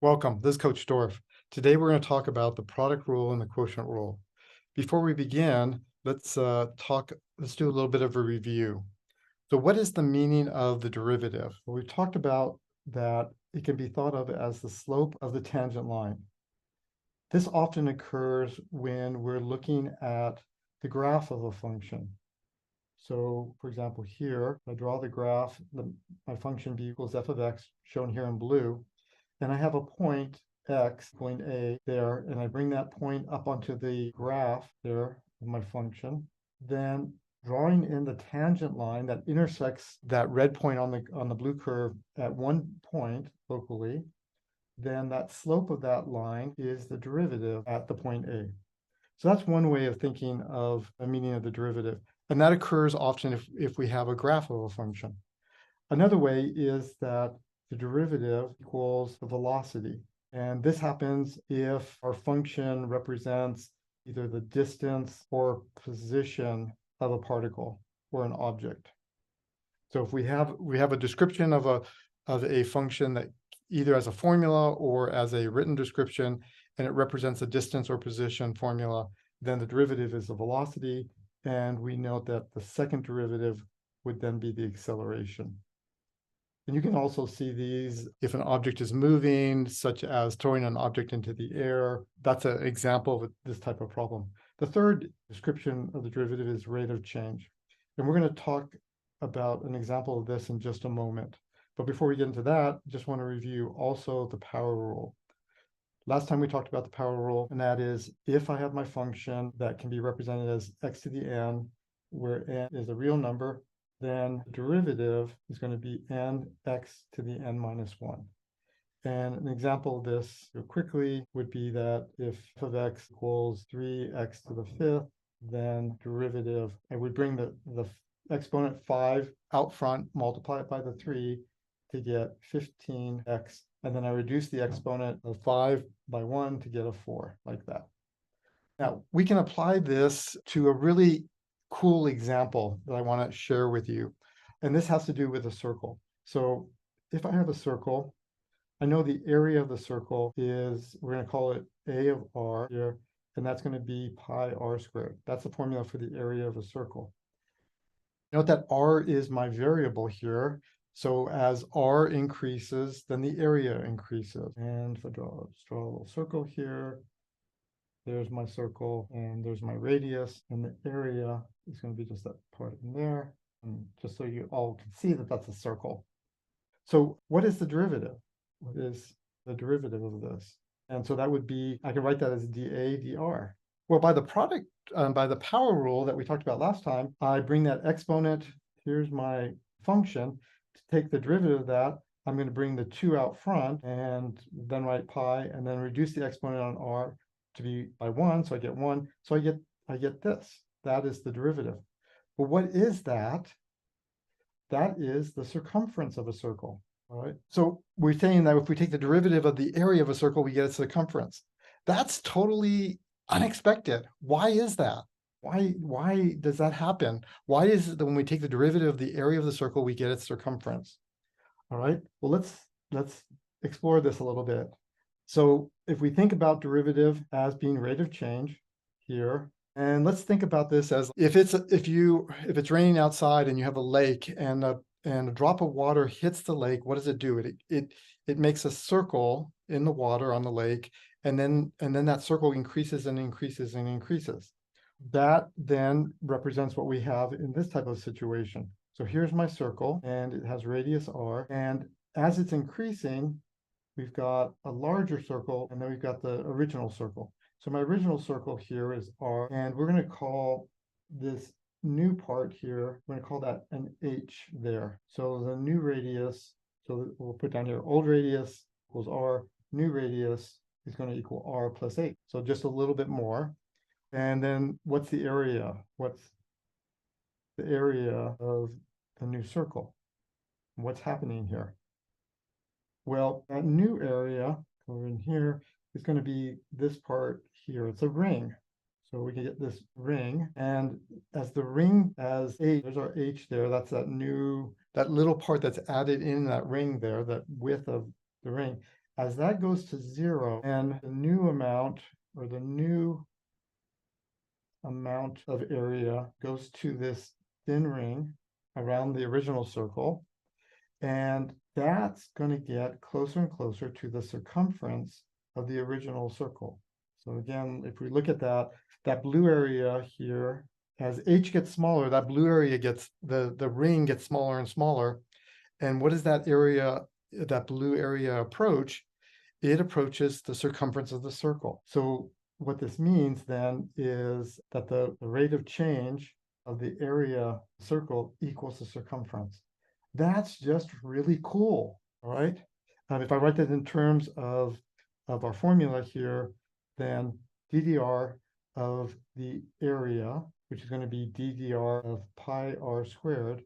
Welcome. This is Coach Dorf. Today we're going to talk about the product rule and the quotient rule. Before we begin, let's do a little bit of a review. So what is the meaning of the derivative? Well, we've talked about that it can be thought of as the slope of the tangent line. This often occurs when we're looking at the graph of a function. So for example, here, I draw the graph, my function b equals f of x, shown here in blue. Then I have a point x, point A there, and I bring that point up onto the graph there of my function. Then drawing in the tangent line that intersects that red point on the blue curve at one point locally, then that slope of that line is the derivative at the point A. So that's one way of thinking of the meaning of the derivative. And that occurs often if we have a graph of a function. Another way is that the derivative equals the velocity. And this happens if our function represents either the distance or position of a particle or an object. So if we have a description of a function that either as a formula or as a written description, and it represents a distance or position formula, then the derivative is the velocity. And we note that the second derivative would then be the acceleration. And you can also see these if an object is moving, such as throwing an object into the air. That's an example of this type of problem. The third description of the derivative is rate of change. And we're going to talk about an example of this in just a moment. But before we get into that, I just want to review also the power rule. Last time we talked about the power rule, and that is if I have my function that can be represented as x to the n, where n is a real number, then the derivative is going to be nx to the n minus 1. And an example of this quickly would be that if f of x equals 3x to the fifth, then derivative, I would bring the exponent 5 out front, multiply it by the 3 to get 15x. And then I reduce the exponent of 5 by 1 to get a 4, like that. Now, we can apply this to a really cool example that I want to share with you. And this has to do with a circle. So if I have a circle, I know the area of the circle is, we're going to call it A of r here, and that's going to be pi r squared. That's the formula for the area of a circle. Note that r is my variable here. So as r increases, then the area increases. And if I just draw a little circle here, there's my circle, and there's my radius, and the area is going to be just that part in there. And just so you all can see that that's a circle. So what is the derivative? What is the derivative of this? And so that would be, I can write that as dA dr. Well, by the power rule that we talked about last time, I bring that exponent, here's my function, to take the derivative of that, I'm going to bring the 2 out front and then write pi and then reduce the exponent on r to be by 1, so I get 1. So I get this. That is the derivative. Well, what is that? That is the circumference of a circle. All right. So we're saying that if we take the derivative of the area of a circle, we get its circumference. That's totally unexpected. Why is that? Why does that happen? Why is it that when we take the derivative of the area of the circle, we get its circumference? All right. Well, let's explore this a little bit. So if we think about derivative as being rate of change here, and let's think about this as if it's raining outside and you have a lake and a drop of water hits the lake, what does it do? It makes a circle in the water on the lake, and then that circle increases and increases and increases. That then represents what we have in this type of situation. So here's my circle, and it has radius r, and as it's increasing, we've got a larger circle, and then we've got the original circle. So my original circle here is r, and we're going to call this new part here, we're going to call that an h there. So the new radius, so we'll put down here, old radius equals r, new radius is going to equal r plus 8. So just a little bit more. And then what's the area? What's the area of the new circle? What's happening here? Well, that new area over in here is going to be this part here. It's a ring. So we can get this ring. And as the ring as H, there's our H there. That's that little part that's added in that ring there, that width of the ring. As that goes to 0, and the new amount or the new amount of area goes to this thin ring around the original circle, and that's going to get closer and closer to the circumference of the original circle. So again, if we look at that blue area here, as h gets smaller, that blue area gets, the ring gets smaller and smaller. And what does that area, that blue area approach? It approaches the circumference of the circle. So what this means then is that the rate of change of the area circle equals the circumference. That's just really cool, all right? If I write that in terms of our formula here, then DDR of the area, which is going to be DDR of pi r squared,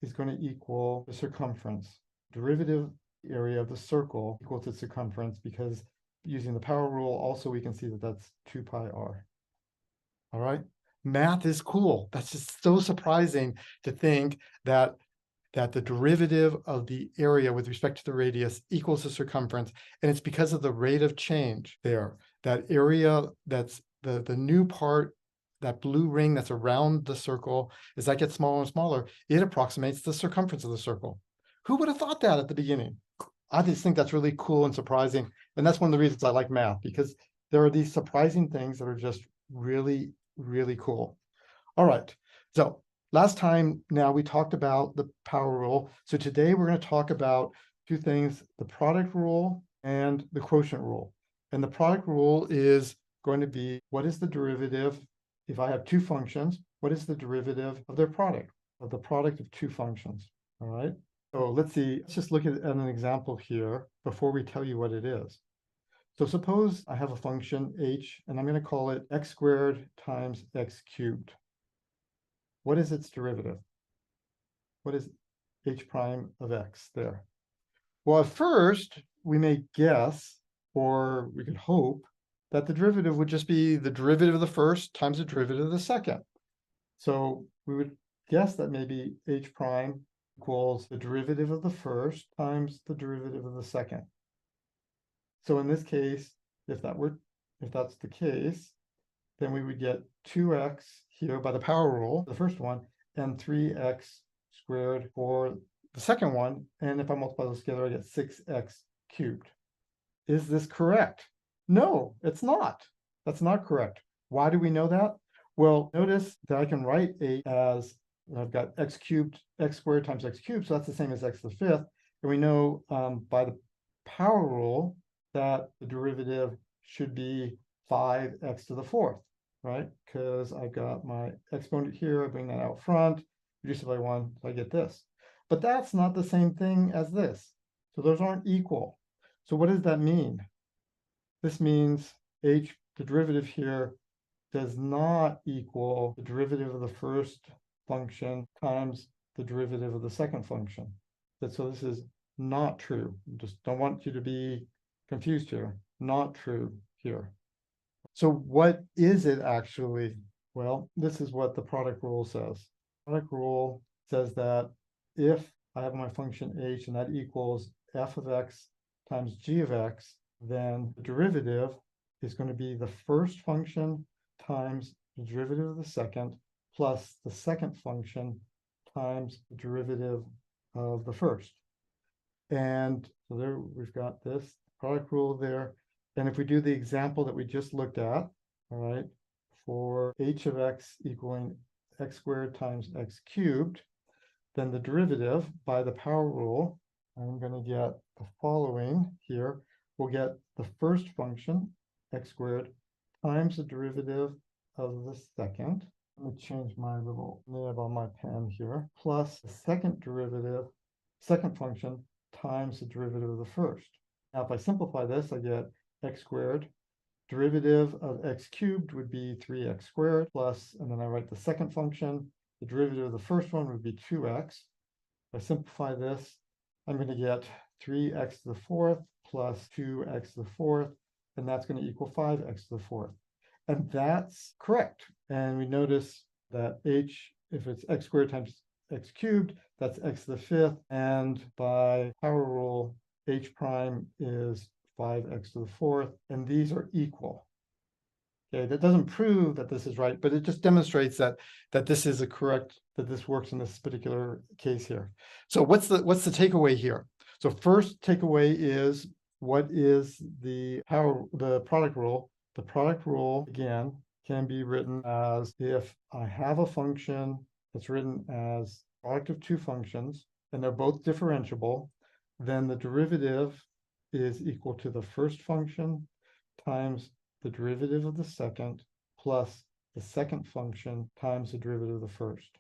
is going to equal the circumference. Derivative area of the circle equals its circumference, because using the power rule, also we can see that that's 2 pi r. All right. Math is cool. That's just so surprising to think that the derivative of the area with respect to the radius equals the circumference. And it's because of the rate of change there. That area, that's the new part, that blue ring that's around the circle, as that gets smaller and smaller, it approximates the circumference of the circle. Who would have thought that at the beginning? I just think that's really cool and surprising. And that's one of the reasons I like math, because there are these surprising things that are just really, really cool. All right. So last time now we talked about the power rule. So today we're going to talk about two things, the product rule and the quotient rule. And the product rule is going to be, what is the derivative? If I have two functions, what is the derivative of their product, of the product of two functions? All right. So let's see, let's just look at an example here before we tell you what it is. So suppose I have a function h, and I'm going to call it x squared times x cubed. What is its derivative? What is h prime of x there? Well, at first, we may guess, or we could hope, that the derivative would just be the derivative of the first times the derivative of the second. So we would guess that maybe h prime equals the derivative of the first times the derivative of the second. So in this case, if that's the case, then we would get 2x here by the power rule, the first one, and 3x squared for the second one. And if I multiply those together, I get 6x cubed. Is this correct? No, it's not. That's not correct. Why do we know that? Well, notice that I can write a as, I've got x cubed, x squared times x cubed, so that's the same as x to the fifth. And we know by the power rule that the derivative should be 5x to the fourth, right? Because I've got my exponent here, I bring that out front, reduce it by 1, so I get this. But that's not the same thing as this. So those aren't equal. So what does that mean? This means the derivative here does not equal the derivative of the first function times the derivative of the second function. So this is not true. Just don't want you to be confused here. Not true here. So what is it actually? Well, this is what the product rule says. Product rule says that if I have my function h and that equals f of x times g of x, then the derivative is going to be the first function times the derivative of the second plus the second function times the derivative of the first. And so there we've got this product rule there. And if we do the example that we just looked at, all right, for h of x equaling x squared times x cubed, then the derivative by the power rule, I'm going to get the following here. We'll get the first function, x squared, times the derivative of the second. Let me change my little nib on my pen here, plus the second derivative, second function, times the derivative of the first. Now, if I simplify this, I get x squared. Derivative of x cubed would be 3x squared plus, and then I write the second function. The derivative of the first one would be 2x. If I simplify this, I'm going to get 3x to the fourth plus 2x to the fourth, and that's going to equal 5x to the fourth. And that's correct. And we notice that h, if it's x squared times x cubed, that's x to the fifth. And by power rule, h prime is 5x to the fourth, and these are equal. Okay, that doesn't prove that this is right, but it just demonstrates that this is a correct, that this works in this particular case here. So what's the takeaway here? So first takeaway is, what is the product rule? The product rule, again, can be written as, if I have a function that's written as product of two functions and they're both differentiable, then the derivative is equal to the first function times the derivative of the second plus the second function times the derivative of the first.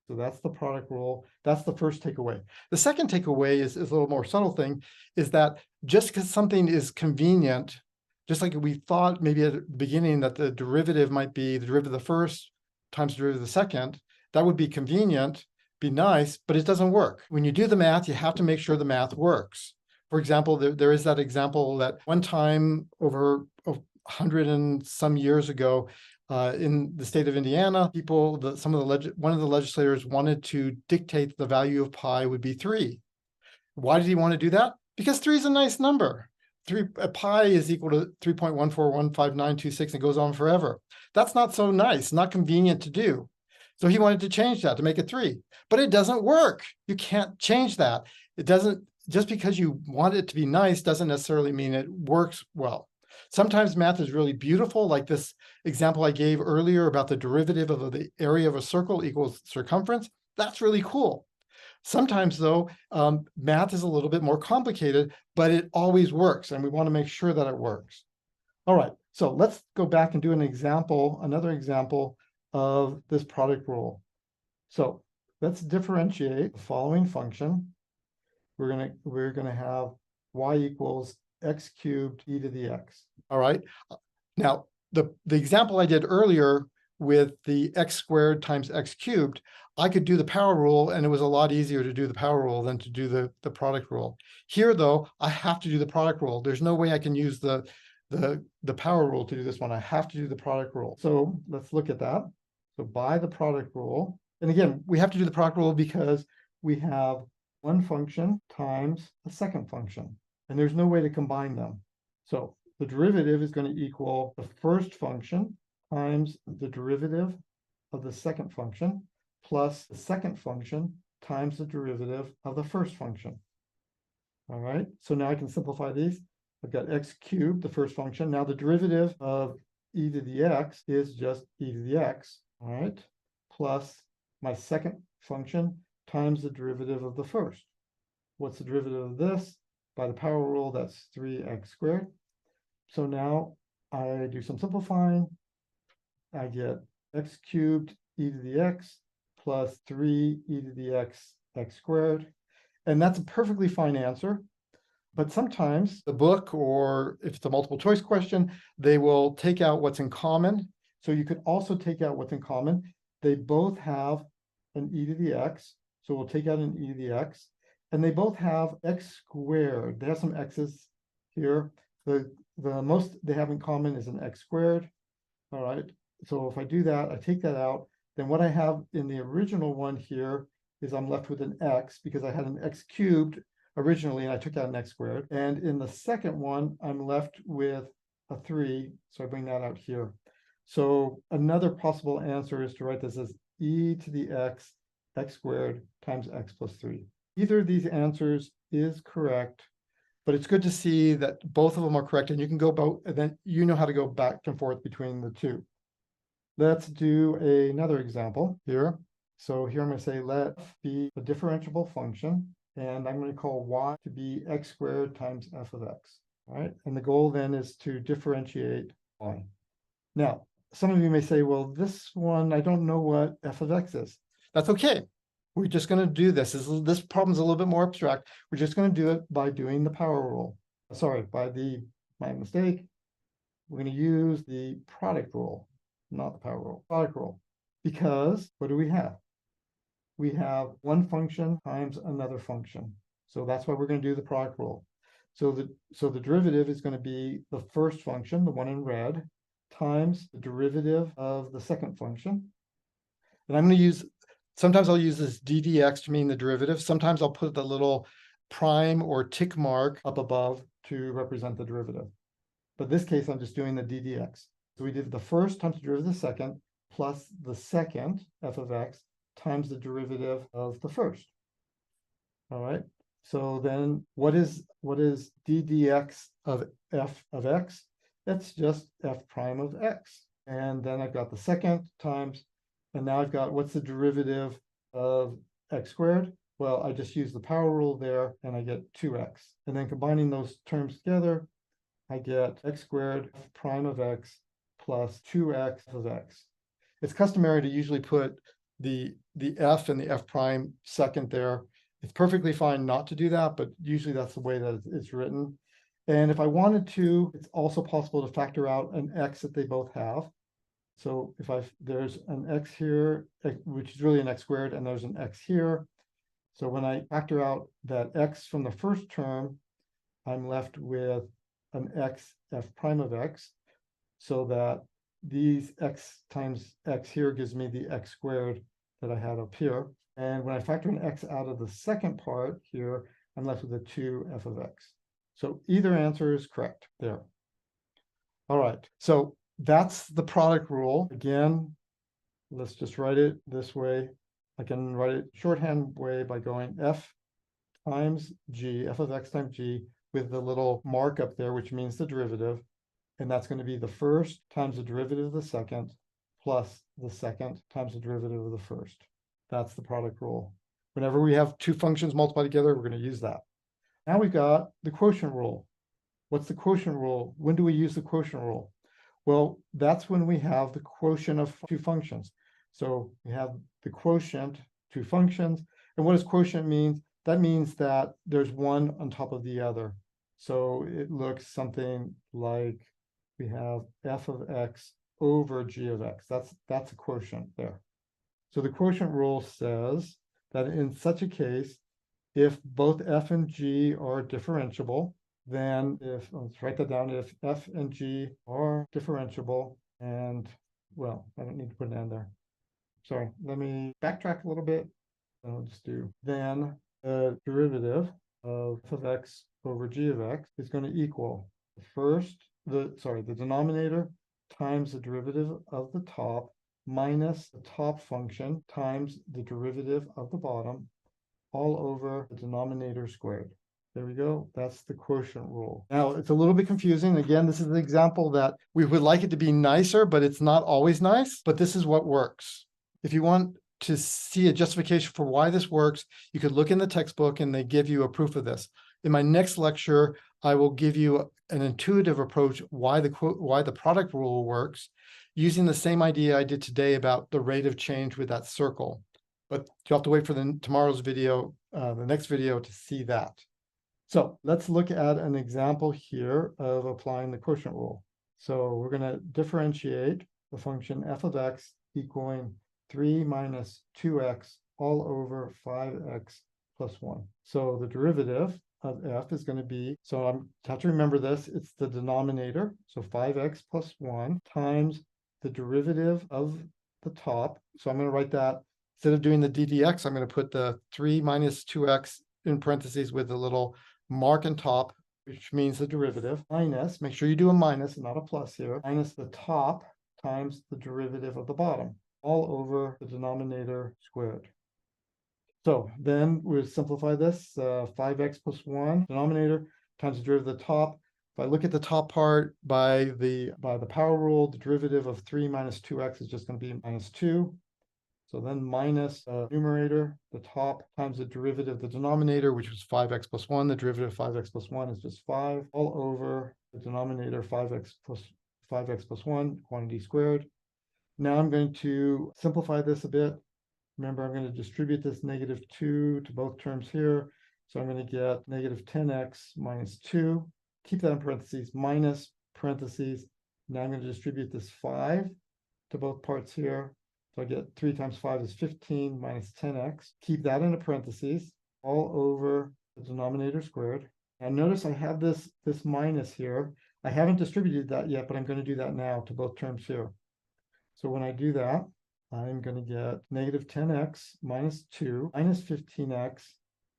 So that's the product rule. That's the first takeaway. The second takeaway is a little more subtle thing, is that just because something is convenient, just like we thought maybe at the beginning that the derivative might be the derivative of the first times the derivative of the second, that would be convenient, be nice, but it doesn't work. When you do the math, you have to make sure the math works. For example, there is that example that one time over 100 and some years ago, in the state of Indiana, one of the legislators wanted to dictate the value of pi would be 3. Why did he want to do that? Because 3 is a nice number. Pi is equal to 3.1415926, and it goes on forever. That's not so nice, not convenient to do. So he wanted to change that to make it 3, but it doesn't work. You can't change that. It doesn't, just because you want it to be nice doesn't necessarily mean it works well. Sometimes math is really beautiful, like this example I gave earlier about the derivative of the area of a circle equals circumference. That's really cool. Sometimes, though, math is a little bit more complicated, but it always works, and we want to make sure that it works. All right, so let's go back and do another example of this product rule. So let's differentiate the following function. We're gonna have y equals x cubed e to the x. All right. Now, the example I did earlier with the x squared times x cubed, I could do the power rule, and it was a lot easier to do the power rule than to do the product rule. Here, though, I have to do the product rule. There's no way I can use the power rule to do this one. I have to do the product rule. So let's look at that. So by the product rule, and again, we have to do the product rule because we have one function times a second function, and there's no way to combine them. So the derivative is going to equal the first function times the derivative of the second function plus the second function times the derivative of the first function. All right, so now I can simplify these. I've got x cubed, the first function. Now the derivative of e to the x is just e to the x, all right, plus my second function times the derivative of the first. What's the derivative of this? By the power rule, that's 3x squared. So now I do some simplifying. I get x cubed e to the x plus 3 e to the x squared. And that's a perfectly fine answer. But sometimes the book, or if it's a multiple choice question, they will take out what's in common. So you could also take out what's in common. They both have an e to the x. So we'll take out an e to the x. And they both have x squared. They have some x's here. The most they have in common is an x squared. All right. So if I do that, I take that out, then what I have in the original one here is I'm left with an x, because I had an x cubed originally and I took out an x squared. And in the second one, I'm left with a 3. So I bring that out here. So another possible answer is to write this as e to the x squared times x plus 3. Either of these answers is correct, but it's good to see that both of them are correct, and you can go both, and then you know how to go back and forth between the two. Let's do another example here. So here I'm going to say let f be a differentiable function, and I'm going to call y to be x squared times f of x. All right, and the goal then is to differentiate y. Now, some of you may say, well, this one, I don't know what f of x is. That's okay. We're just going to do this. This problem's a little bit more abstract. We're just going to do it by doing the power rule. Sorry, my mistake. We're going to use the product rule, not the power rule, product rule. Because what do we have? We have one function times another function. So that's why we're going to do the product rule. So the derivative is going to be the first function, the one in red, times the derivative of the second function. And I'm going to use, sometimes I'll use this ddx to mean the derivative. Sometimes I'll put the little prime or tick mark up above to represent the derivative. But this case, I'm just doing the d dx. So we did the first times the derivative of the second plus the second f of x times the derivative of the first. All right. So then what is d dx of f of x? That's just f prime of x. And then I've got the second times, and now I've got what's the derivative of x squared? Well, I just use the power rule there and I get 2x. And then combining those terms together, I get x squared f prime of x plus 2x of x. It's customary to usually put the f and the f prime second there. It's perfectly fine not to do that, but usually that's the way that it's written. And if I wanted to, it's also possible to factor out an x that they both have. So if there's an x here, which is really an x squared, and there's an x here. So when I factor out that x from the first term, I'm left with an x f prime of x, so that these x times x here gives me the x squared that I had up here. And when I factor an x out of the second part here, I'm left with a 2f of x. So either answer is correct there. All right, so that's the product rule. Again, let's just write it this way. I can write it shorthand way by going f times g, f of x times g, with the little mark up there, which means the derivative. And that's going to be the first times the derivative of the second plus the second times the derivative of the first. That's the product rule. Whenever we have two functions multiplied together, we're going to use that. Now we've got the quotient rule. What's the quotient rule? When do we use the quotient rule? Well, that's when we have the quotient of two functions. So we have the quotient, two functions. And what does quotient mean? That means that there's one on top of the other. So it looks something like we have f of x over g of x. That's a quotient there. So the quotient rule says that in such a case, if both f and g are differentiable, then let's write that down, if f and g are differentiable, and well, I don't need to put an end there. Sorry, let me backtrack a little bit. I'll just do, then the derivative of f of x over g of x is going to equal the denominator times the derivative of the top minus the top function times the derivative of the bottom, all over the denominator squared. There we go. That's the quotient rule. Now, it's a little bit confusing. Again, this is an example that we would like it to be nicer, but it's not always nice. But this is what works. If you want to see a justification for why this works, you could look in the textbook and they give you a proof of this. In my next lecture, I will give you an intuitive approach why the product rule works, using the same idea I did today about the rate of change with that circle. But you'll have to wait for tomorrow's video, the next video, to see that. So let's look at an example here of applying the quotient rule. So we're going to differentiate the function f of x equaling 3 minus 2x all over 5x plus 1. So the derivative of f is going to be, so I have to remember this, it's the denominator, so 5x plus 1 times the derivative of the top. So I'm going to write that, instead of doing the d dx, I'm going to put the 3 minus 2x in parentheses with a little mark on top, which means the derivative, minus, make sure you do a minus and not a plus here, minus the top times the derivative of the bottom, all over the denominator squared. So then we'll simplify this, 5x plus 1 denominator times the derivative of the top. If I look at the top part by the power rule, the derivative of 3 minus 2x is just going to be minus 2. So then minus numerator, the top, times the derivative of the denominator, which was 5x plus 1. The derivative of 5x plus 1 is just 5, all over the denominator 5x plus 1, quantity squared. Now I'm going to simplify this a bit. Remember, I'm going to distribute this negative 2 to both terms here. So I'm going to get negative 10x minus 2. Keep that in parentheses, minus parentheses. Now I'm going to distribute this 5 to both parts here. So I get 3 times 5 is 15 minus 10x. Keep that in a parentheses, all over the denominator squared. And notice I have this minus here. I haven't distributed that yet, but I'm going to do that now to both terms here. So when I do that, I'm going to get negative 10x minus 2 minus 15x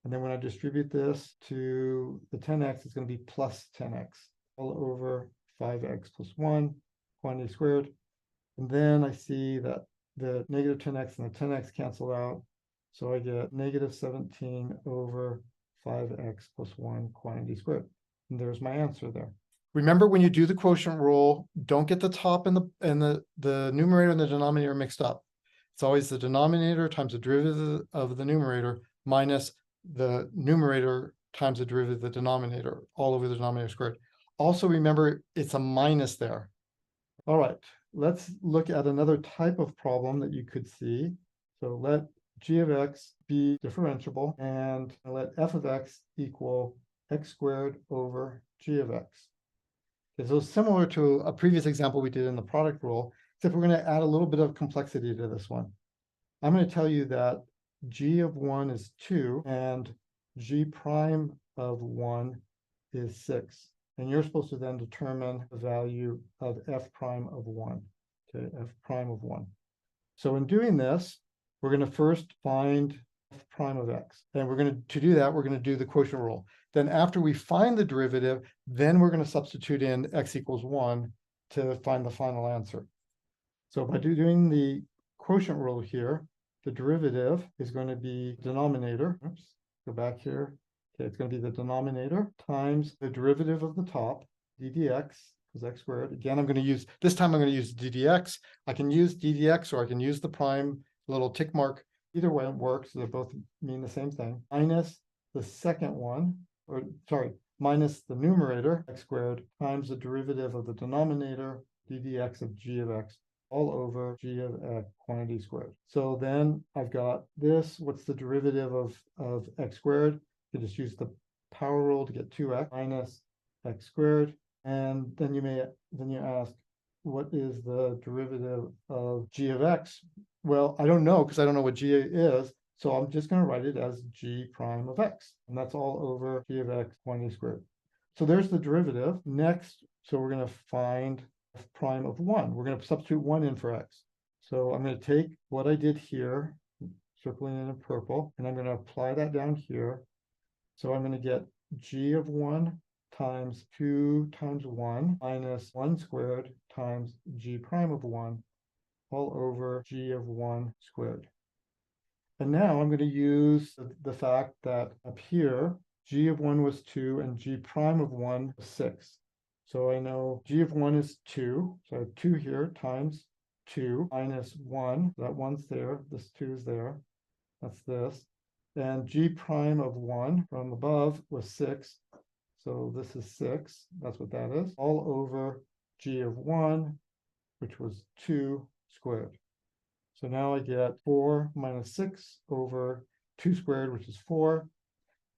And then when I distribute this to the 10x, it's going to be plus 10x all over 5x plus 1, quantity squared. And then I see that the negative 10x and the 10x cancel out. So I get negative 17 over 5x plus 1 quantity squared. And there's my answer there. Remember, when you do the quotient rule, don't get the top and the numerator and the denominator mixed up. It's always the denominator times the derivative of the numerator minus the numerator times the derivative of the denominator, all over the denominator squared. Also remember, it's a minus there. All right, let's look at another type of problem that you could see. So let g of x be differentiable and let f of x equal x squared over g of x. Okay, so similar to a previous example we did in the product rule, except we're going to add a little bit of complexity to this one. I'm going to tell you that g of 1 is 2 and g prime of 1 is 6. And you're supposed to then determine the value of f prime of 1. Okay, f prime of 1. So in doing this, we're going to first find f prime of x. And to do that, we're going to do the quotient rule. Then after we find the derivative, then we're going to substitute in x equals 1 to find the final answer. So by doing the quotient rule here, the derivative is going to be denominator. Oops, go back here. Okay, it's going to be the denominator times the derivative of the top, ddx, is x squared. Again, this time I'm going to use ddx. I can use ddx or I can use the prime little tick mark. Either way it works. They both mean the same thing. Minus the second one, minus the numerator, x squared, times the derivative of the denominator, ddx of g of x, all over g of x quantity squared. So then I've got this. What's the derivative of x squared? You just use the power rule to get 2x minus x squared. And then you ask, what is the derivative of g of x? Well, I don't know because I don't know what g is. So I'm just going to write it as g prime of x. And that's all over g of x quantity squared. So there's the derivative. Next, so we're going to find f prime of 1. We're going to substitute 1 in for x. So I'm going to take what I did here, circling in purple, and I'm going to apply that down here. So I'm going to get g of 1 times 2 times 1 minus 1 squared times g prime of 1 all over g of 1 squared. And now I'm going to use the fact that up here, g of 1 was 2 and g prime of 1 was 6. So I know g of 1 is 2. So I have 2 here times 2 minus 1. That 1's there. This 2 is there. That's this. And g prime of 1 from above was 6. So this is 6. That's what that is. All over g of 1, which was 2 squared. So now I get 4 minus 6 over 2 squared, which is 4.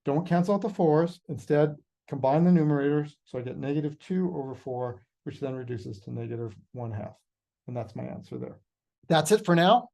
Don't cancel out the 4's. Instead, combine the numerators. So I get negative 2 over 4, which then reduces to negative 1/2. And that's my answer there. That's it for now.